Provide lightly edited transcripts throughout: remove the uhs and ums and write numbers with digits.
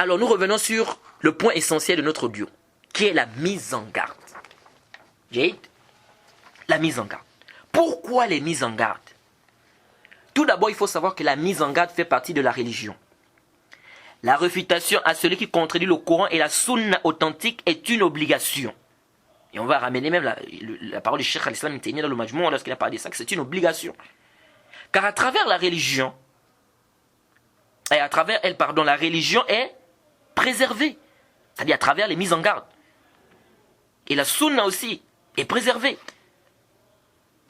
Alors nous revenons sur le point essentiel de notre audio, qui est la mise en garde. Jade, la mise en garde. Pourquoi les mises en garde? Tout d'abord, il faut savoir que la mise en garde fait partie de la religion. La réfutation à celui qui contredit le Coran et la sunna authentique est une obligation. Et on va ramener même la parole du Cheikh al-Islam Ibn Taymiyyah dans le Majmou' lorsqu'il a parlé de ça, que c'est une obligation. Car à travers la religion, et à travers elle, la religion est préservée. C'est-à-dire à travers les mises en garde. Et la sunna aussi est préservée.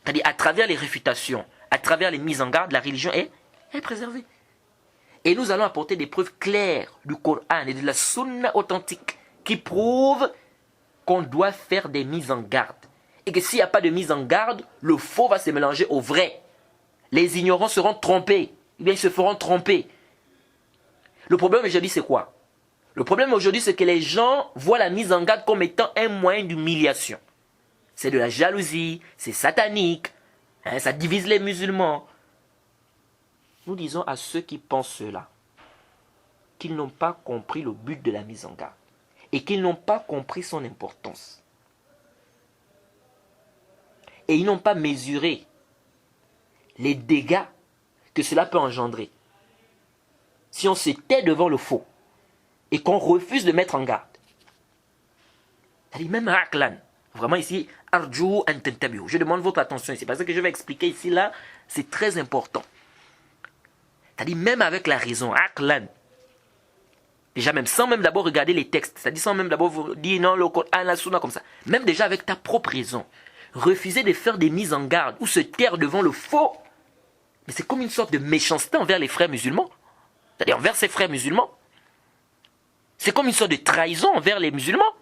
C'est-à-dire à travers les réfutations, à travers les mises en garde, la religion est préservée. Et nous allons apporter des preuves claires du Coran et de la sunna authentique qui prouvent qu'on doit faire des mises en garde. Et que s'il n'y a pas de mise en garde, le faux va se mélanger au vrai. Les ignorants seront trompés. Eh bien, ils se feront tromper. Le problème aujourd'hui, c'est quoi? Le problème aujourd'hui, c'est que les gens voient la mise en garde comme étant un moyen d'humiliation. C'est de la jalousie, c'est satanique, ça divise les musulmans. Nous disons à ceux qui pensent cela qu'ils n'ont pas compris le but de la mise en garde et qu'ils n'ont pas compris son importance. Et ils n'ont pas mesuré les dégâts que cela peut engendrer si on se tait devant le faux et qu'on refuse de mettre en garde. C'est-à-dire même Aqlan, vraiment ici, Arju an tantabihu. Je demande votre attention ici, parce que je vais expliquer ici, là, c'est très important. C'est-à-dire même avec la raison, Aqlan, déjà même sans même d'abord regarder les textes, c'est-à-dire sans même d'abord vous dire non, le Coran, la Sunna comme ça, même déjà avec ta propre raison, refuser de faire des mises en garde ou se taire devant le faux, mais c'est comme une sorte de méchanceté envers les frères musulmans, c'est-à-dire envers ses frères musulmans. C'est comme une sorte de trahison envers les musulmans.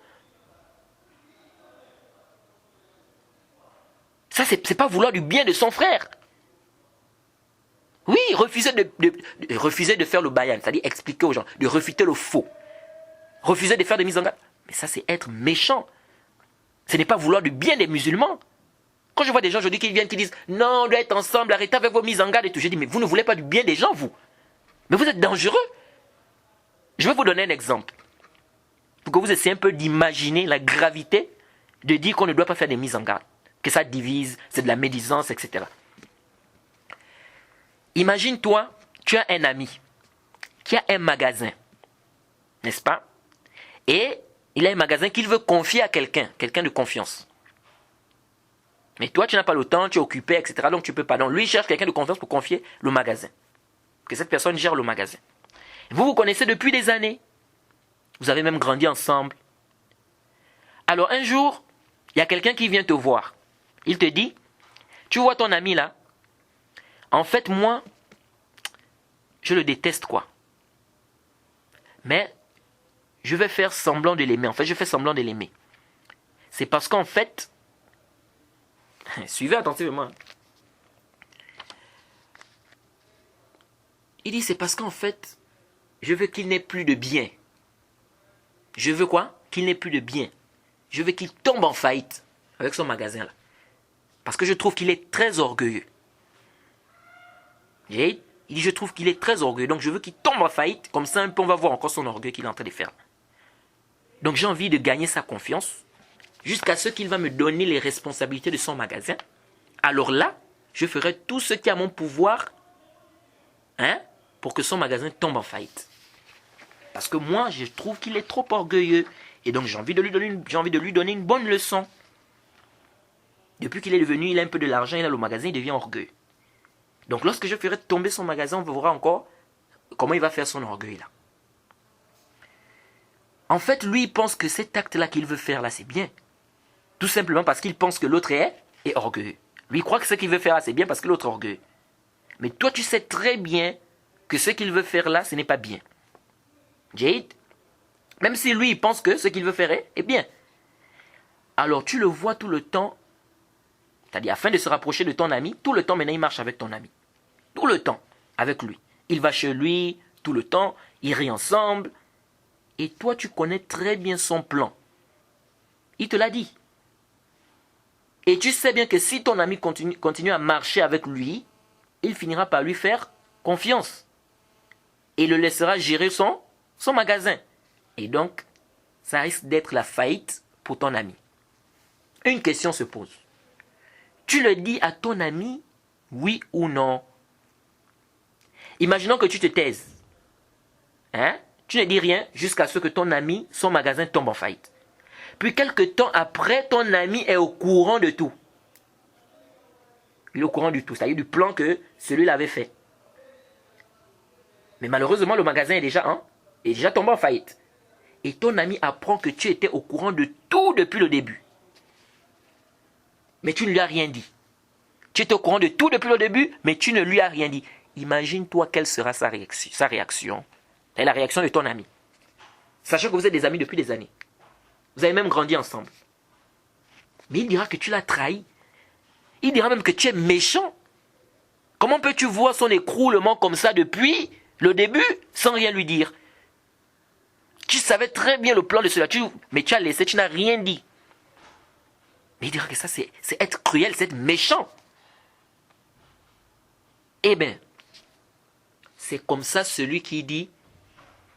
Ça, c'est pas vouloir du bien de son frère. Oui, refuser de faire le bayan, c'est-à-dire expliquer aux gens, de refuter le faux. Refuser de faire des mises en garde. Mais ça, c'est être méchant. Ce n'est pas vouloir du bien des musulmans. Quand je vois des gens aujourd'hui qui viennent, qui disent « Non, on doit être ensemble, arrêtez avec vos mises en garde et tout », je dis « Mais vous ne voulez pas du bien des gens, vous. Mais vous êtes dangereux. » Je vais vous donner un exemple. Pour que vous essayez un peu d'imaginer la gravité de dire qu'on ne doit pas faire des mises en garde. Que ça divise, c'est de la médisance, etc. Imagine-toi, tu as un ami qui a un magasin, n'est-ce pas? Et il a un magasin qu'il veut confier à quelqu'un de confiance. Mais toi, tu n'as pas le temps, tu es occupé, etc. Donc tu ne peux pas. Donc lui, il cherche quelqu'un de confiance pour confier le magasin. Que cette personne gère le magasin. Vous vous connaissez depuis des années. Vous avez même grandi ensemble. Alors un jour, il y a quelqu'un qui vient te voir. Il te dit, tu vois ton ami là, en fait moi, je le déteste quoi. Mais je vais faire semblant de l'aimer. En fait, je fais semblant de l'aimer. C'est parce qu'en fait, suivez attentivement. Il dit, c'est parce qu'en fait, je veux qu'il n'ait plus de bien. Je veux quoi? Qu'il n'ait plus de bien. Je veux qu'il tombe en faillite avec son magasin là. Parce que je trouve qu'il est très orgueilleux. Il dit, je trouve qu'il est très orgueilleux. Donc je veux qu'il tombe en faillite. Comme ça, un peu, on va voir encore son orgueil qu'il est en train de faire. Donc j'ai envie de gagner sa confiance. Jusqu'à ce qu'il va me donner les responsabilités de son magasin. Alors là, je ferai tout ce qui est à mon pouvoir pour que son magasin tombe en faillite. Parce que moi, je trouve qu'il est trop orgueilleux. Et donc j'ai envie de lui donner une bonne leçon. Depuis qu'il est devenu, il a un peu de l'argent, il a le magasin, il devient orgueilleux. Donc lorsque je ferai tomber son magasin, on verra encore comment il va faire son orgueil là. En fait, lui, il pense que cet acte-là qu'il veut faire là, c'est bien. Tout simplement parce qu'il pense que l'autre est orgueilleux. Lui, il croit que ce qu'il veut faire là, c'est bien parce que l'autre est orgueilleux. Mais toi, tu sais très bien que ce qu'il veut faire là, ce n'est pas bien. Jade, même si lui, il pense que ce qu'il veut faire est bien. Alors, tu le vois tout le temps. C'est-à-dire, afin de se rapprocher de ton ami, tout le temps, maintenant, il marche avec ton ami. Tout le temps, avec lui. Il va chez lui, tout le temps, ils rient ensemble. Et toi, tu connais très bien son plan. Il te l'a dit. Et tu sais bien que si ton ami continue à marcher avec lui, il finira par lui faire confiance. Et le laissera gérer son son magasin. Et donc, ça risque d'être la faillite pour ton ami. Une question se pose. Tu le dis à ton ami, oui ou non? Imaginons que tu te taises. Hein? Tu ne dis rien jusqu'à ce que ton ami, son magasin tombe en faillite. Puis quelque temps après, ton ami est au courant de tout. Il est au courant du tout, c'est-à-dire du plan que celui-là avait fait. Mais malheureusement, le magasin est déjà tombé en faillite. Et ton ami apprend que tu étais au courant de tout depuis le début. Mais tu ne lui as rien dit. Tu étais au courant de tout depuis le début, mais tu ne lui as rien dit. Imagine-toi quelle sera sa réaction. C'est la réaction de ton ami. Sachant que vous êtes des amis depuis des années. Vous avez même grandi ensemble. Mais il dira que tu l'as trahi. Il dira même que tu es méchant. Comment peux-tu voir son écroulement comme ça depuis le début sans rien lui dire? Tu savais très bien le plan de cela, mais tu as laissé, tu n'as rien dit. Mais il dira que ça, c'est être cruel, c'est être méchant. Eh bien, c'est comme ça celui qui dit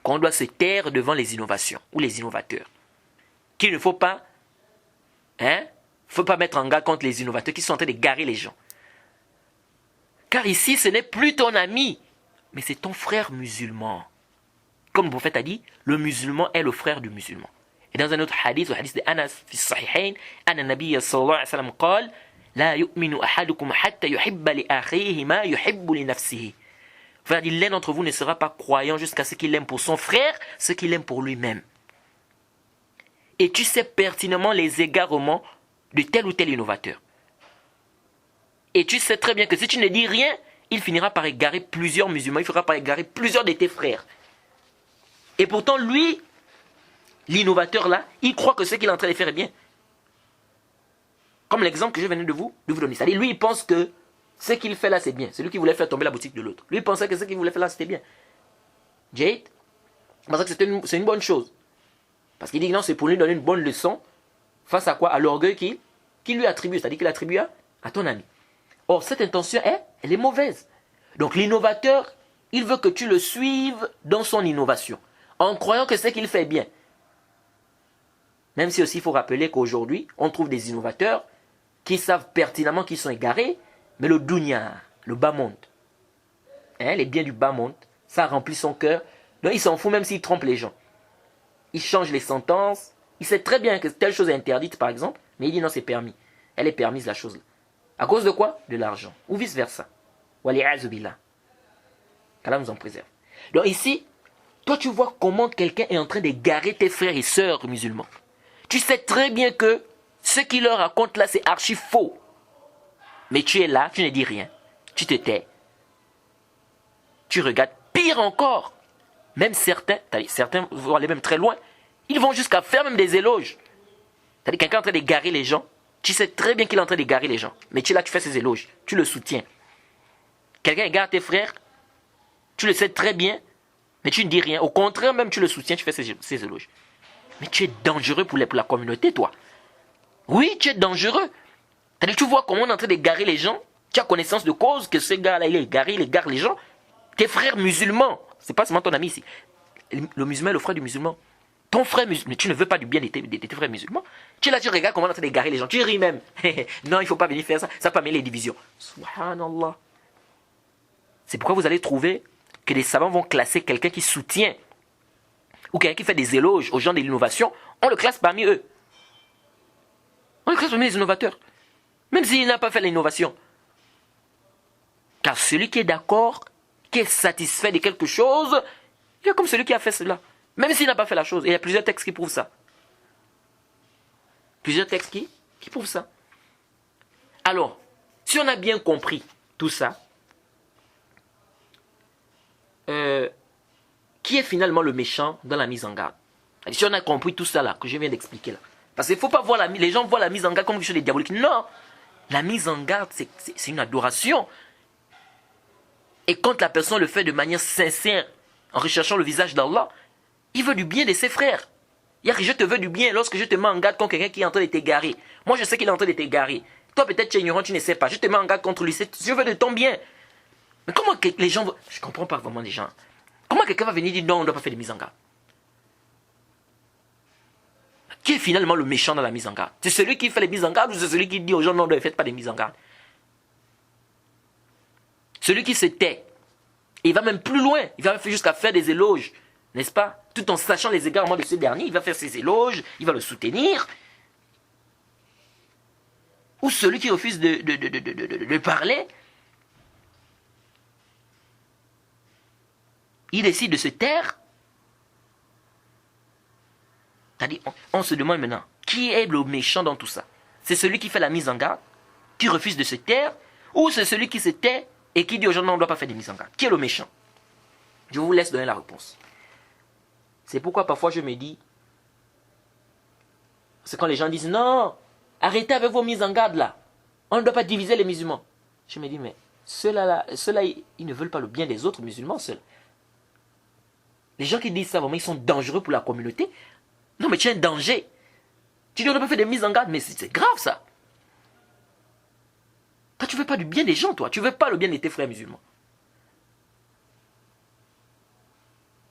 qu'on doit se taire devant les innovations ou les innovateurs. Qu'il ne faut pas, mettre en garde contre les innovateurs qui sont en train de garer les gens. Car ici, ce n'est plus ton ami, mais c'est ton frère musulman. Comme le prophète a dit, le musulman est le frère du musulman. Et dans un autre hadith, le hadith de Anas, fi sahihain, Anna Nabiyya sallallahu alayhi wa sallam qal, la yu'minu ahadukum hatta yuhibba li akhihi ma yuhibbu li nafsihi. Frère dit, l'un d'entre vous ne sera pas croyant jusqu'à ce qu'il aime pour son frère, ce qu'il aime pour lui-même. Et tu sais pertinemment les égarements de tel ou tel innovateur. Et tu sais très bien que si tu ne dis rien, il finira par égarer plusieurs musulmans, il finira par égarer plusieurs de tes frères. Et pourtant, lui, l'innovateur là, il croit que ce qu'il est en train de faire est bien. Comme l'exemple que je venais de vous donner. C'est-à-dire, lui, il pense que ce qu'il fait là, c'est bien. Celui qui voulait faire tomber la boutique de l'autre. Lui, il pensait que ce qu'il voulait faire là, c'était bien. Jade, il pensait que c'est une bonne chose. Parce qu'il dit que non, c'est pour lui donner une bonne leçon. Face à quoi? À l'orgueil qu'il lui attribue. C'est-à-dire qu'il attribue à ton ami. Or, cette intention, elle est mauvaise. Donc, l'innovateur, il veut que tu le suives dans son innovation. En croyant que ce qu'il fait bien. Même si aussi il faut rappeler qu'aujourd'hui, on trouve des innovateurs qui savent pertinemment qu'ils sont égarés, mais le dunya, le bas monde, les biens du bas monde, ça remplit son cœur. Donc il s'en fout même s'il trompe les gens. Il change les sentences. Il sait très bien que telle chose est interdite, par exemple, mais il dit non, c'est permis. Elle est permise, la chose là. À cause de quoi? De l'argent. Ou vice versa. Wali'azu billah. Qu'Allah nous en préserve. Donc ici, toi tu vois comment quelqu'un est en train d'égarer tes frères et sœurs musulmans. Tu sais très bien que ce qu'il leur raconte là, c'est archi faux. Mais tu es là, tu ne dis rien. Tu te tais. Tu regardes. Pire encore. Même certains vont aller même très loin. Ils vont jusqu'à faire même des éloges. C'est-à-dire quelqu'un est en train d'égarer les gens. Tu sais très bien qu'il est en train d'égarer les gens. Mais tu es là, tu fais ses éloges. Tu le soutiens. Quelqu'un égare tes frères. Tu le sais très bien. Mais tu ne dis rien. Au contraire, même tu le soutiens, tu fais ses éloges. Mais tu es dangereux pour la communauté, toi. Oui, tu es dangereux. C'est-à-dire tu vois comment on est en train d'égarer les gens. Tu as connaissance de cause que ce gars-là, il est égaré, il égare les gens. Tes frères musulmans. C'est pas seulement ton ami ici. Le musulman est le frère du musulman. Ton frère musulman, mais tu ne veux pas du bien de tes frères musulmans. Tu es là, tu regardes comment on est en train d'égarer les gens. Tu ris même. Non, il ne faut pas venir faire ça. Ça peut amener les divisions. Subhanallah. C'est pourquoi vous allez trouver que les savants vont classer quelqu'un qui soutient ou quelqu'un qui fait des éloges aux gens de l'innovation. On le classe parmi eux. On le classe parmi les innovateurs. Même s'il n'a pas fait l'innovation. Car celui qui est d'accord, qui est satisfait de quelque chose, il est comme celui qui a fait cela. Même s'il n'a pas fait la chose. Et il y a plusieurs textes qui prouvent ça. Plusieurs textes qui prouvent ça. Alors, si on a bien compris tout ça, qui est finalement le méchant dans la mise en garde? Si on a compris tout ça là, que je viens d'expliquer là. Parce qu'il ne faut pas voir les gens voient la mise en garde comme quelque chose de diabolique. Non! La mise en garde, c'est une adoration. Et quand la personne le fait de manière sincère, en recherchant le visage d'Allah, il veut du bien de ses frères. Il y a que je te veux du bien lorsque je te mets en garde contre quelqu'un qui est en train de t'égarer. Moi, je sais qu'il est en train de t'égarer. Toi, peut-être, tu es ignorant, tu ne sais pas. Je te mets en garde contre lui. Je veux de ton bien. Mais comment les gens... Je ne comprends pas vraiment les gens. Comment quelqu'un va venir dire non, on ne doit pas faire de mise en garde? Qui est finalement le méchant dans la mise en garde? C'est celui qui fait les mises en garde ou c'est celui qui dit aux gens non, ne faites pas des mises en garde? Celui qui se tait. Et il va même plus loin. Il va jusqu'à faire des éloges. N'est-ce pas? Tout en sachant les égarements de ce dernier, il va faire ses éloges, il va le soutenir. Ou celui qui refuse de parler, il décide de se taire. C'est-à-dire, on se demande maintenant, qui est le méchant dans tout ça? C'est celui qui fait la mise en garde, qui refuse de se taire, ou c'est celui qui se tait et qui dit aux gens non, on ne doit pas faire des mises en garde? Qui est le méchant? Je vous laisse donner la réponse. C'est pourquoi parfois je me dis, c'est quand les gens disent non, arrêtez avec vos mises en garde là. On ne doit pas diviser les musulmans. Je me dis, mais ceux-là, ils ne veulent pas le bien des autres musulmans seuls. Les gens qui disent ça, vraiment, ils sont dangereux pour la communauté. Non, mais tu es un danger. Tu dis, on ne doit pas faire des mises en garde, mais c'est grave ça. Toi, tu ne veux pas du bien des gens, toi. Tu ne veux pas le bien de tes frères musulmans.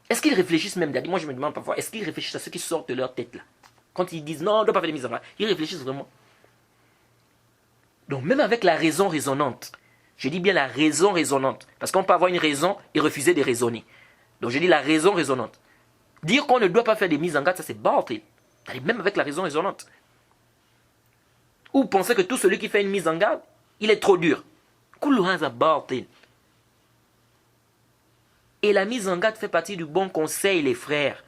Est-ce qu'ils réfléchissent même, Daddy? Moi, je me demande parfois, est-ce qu'ils réfléchissent à ce qui sort de leur tête là? Quand ils disent non, on ne doit pas faire des mises en garde, ils réfléchissent vraiment. Donc, même avec la raison raisonnante, je dis bien la raison raisonnante, parce qu'on peut avoir une raison et refuser de raisonner. Donc, je dis la raison raisonnante. Dire qu'on ne doit pas faire des mises en garde, ça c'est bâtil. Même avec la raison raisonnante. Ou penser que tout celui qui fait une mise en garde, il est trop dur. Et la mise en garde fait partie du bon conseil, les frères.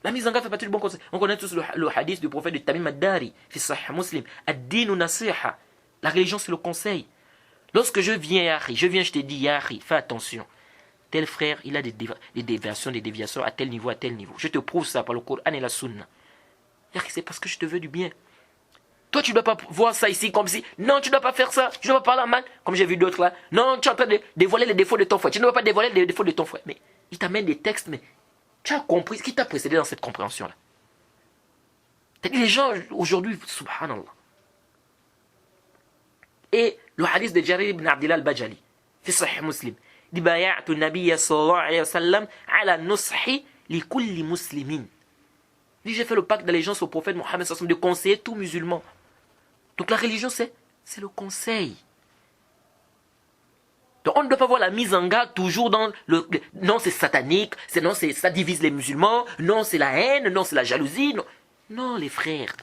La mise en garde fait partie du bon conseil. On connaît tous le hadith du prophète de Tamim ad-Dari, fi Sahih Muslim. Ad-dinu nasiha. La religion, c'est le conseil. Lorsque je viens, Yahri, je te dis, Yahri, fais attention. Tel frère, il a des déviations à tel niveau, à tel niveau. Je te prouve ça par le Coran et la Sunna. Yahri, c'est parce que je te veux du bien. Toi, tu ne dois pas voir ça ici comme si, non, tu ne dois pas faire ça, tu ne dois pas parler en mal, comme j'ai vu d'autres là. Non, tu es en train de dévoiler les défauts de ton frère. Tu ne dois pas dévoiler les défauts de ton frère. Mais il t'amène des textes, mais tu as compris ce qui t'a précédé dans cette compréhension-là. Les gens, aujourd'hui, subhanallah. Et le hadith de Jarir ibn Abdillah al-Bajali, fi Sahih Muslim, dit bay'atu nabiyya sallallahu alayhi wa sallam ala nushi li kulli muslimin. Dit j'ai fait le pacte d'allégeance au prophète Mohammed sallallahu alayhi wa sallam de conseiller tout musulman. Donc la religion c'est le conseil. Donc on ne doit pas voir la mise en garde toujours dans le non c'est satanique, non ça divise les musulmans, non c'est la haine, non c'est la jalousie, non. Non les frères.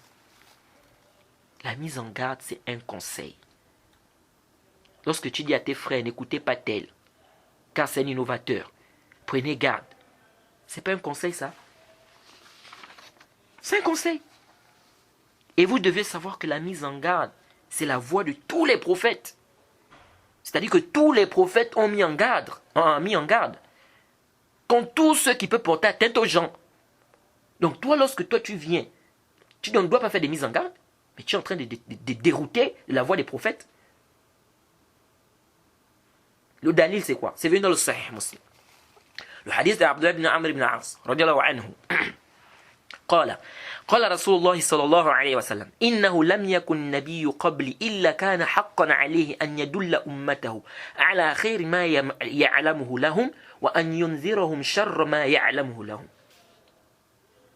La mise en garde c'est un conseil. Lorsque tu dis à tes frères, n'écoutez pas tel, car c'est un innovateur, prenez garde. C'est pas un conseil ça? C'est un conseil. Et vous devez savoir que la mise en garde, c'est la voie de tous les prophètes. C'est-à-dire que tous les prophètes ont mis en garde contre tous ceux qui peuvent porter atteinte aux gens. Donc toi, lorsque toi tu viens, tu ne dois pas faire des mises en garde, mais tu es en train de dérouter la voie des prophètes. Le dalil c'est quoi? C'est venu dans le Sahih Muslim. Le hadith d'Abdullah ibn Amr ibn As, radiallahu anhu. قال رسول الله صلى الله عليه وسلم إنه لم يكن نبي قبلي إلا كان حقا عليه أن يدل أمته على خير ما يعلمه لهم وأن ينذرهم شر ما يعلمه لهم.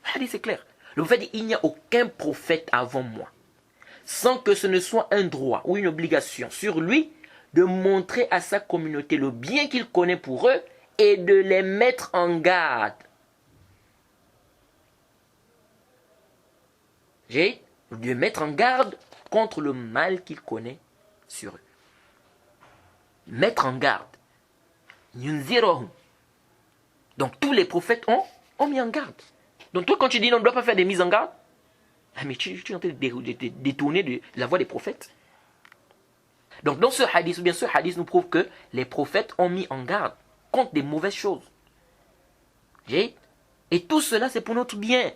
Le hadith est clair. Le prophète dit il n'y a aucun prophète avant moi sans que ce ne soit un droit ou une obligation sur lui de montrer à sa communauté le bien qu'il connaît pour eux et de les mettre en garde. De mettre en garde contre le mal qu'il connaît sur eux. Mettre en garde. Donc tous les prophètes ont mis en garde. Donc toi quand tu dis non, on ne doit pas faire des mises en garde, mais tu es en train de détourner de la voie des prophètes. Donc dans ce hadith, bien sûr, ce hadith nous prouve que les prophètes ont mis en garde contre des mauvaises choses. Et tout cela, c'est pour notre bien.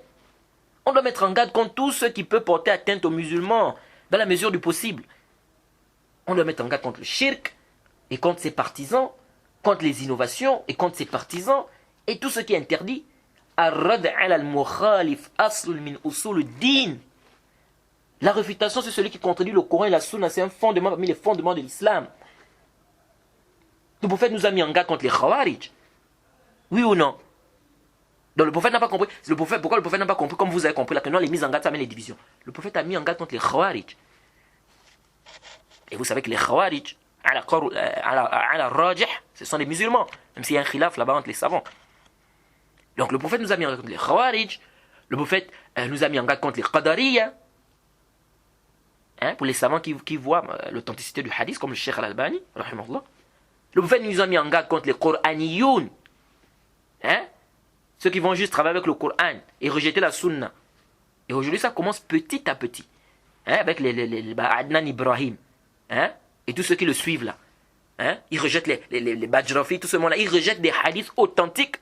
On doit mettre en garde contre tout ce qui peut porter atteinte aux musulmans, dans la mesure du possible. On doit mettre en garde contre le shirk, et contre ses partisans, contre les innovations, et contre ses partisans, et tout ce qui est interdit. La réfutation, c'est celui qui contredit le Coran et la Sunna, c'est un fondement parmi les fondements de l'islam. Le prophète nous a mis en garde contre les Khawarij. Oui ou non? Donc le prophète n'a pas compris. Pourquoi le prophète n'a pas compris, comme vous avez compris là, que non, les mises en garde, ça amène les divisions. Le prophète a mis en garde contre les Khawarij. Et vous savez que les Khawarij, ce sont des musulmans, même s'il y a un khilaf là-bas entre les savants. Donc le prophète nous a mis en garde contre les Khawarij. Le prophète nous a mis en garde contre les Qadariya. Hein, pour les savants qui voient l'authenticité du hadith, comme le Cheikh Al-Albani, rahimahullah. Le prophète nous a mis en garde contre les Qur'aniyoun. Hein? Ceux qui vont juste travailler avec le Coran et rejeter la Sunna. Et aujourd'hui, ça commence petit à petit. Hein? Avec les Adnan Ibrahim. Hein? Et tous ceux qui le suivent là. Hein? Ils rejettent les Bajrafi, tout ce monde-là. Ils rejettent des hadiths authentiques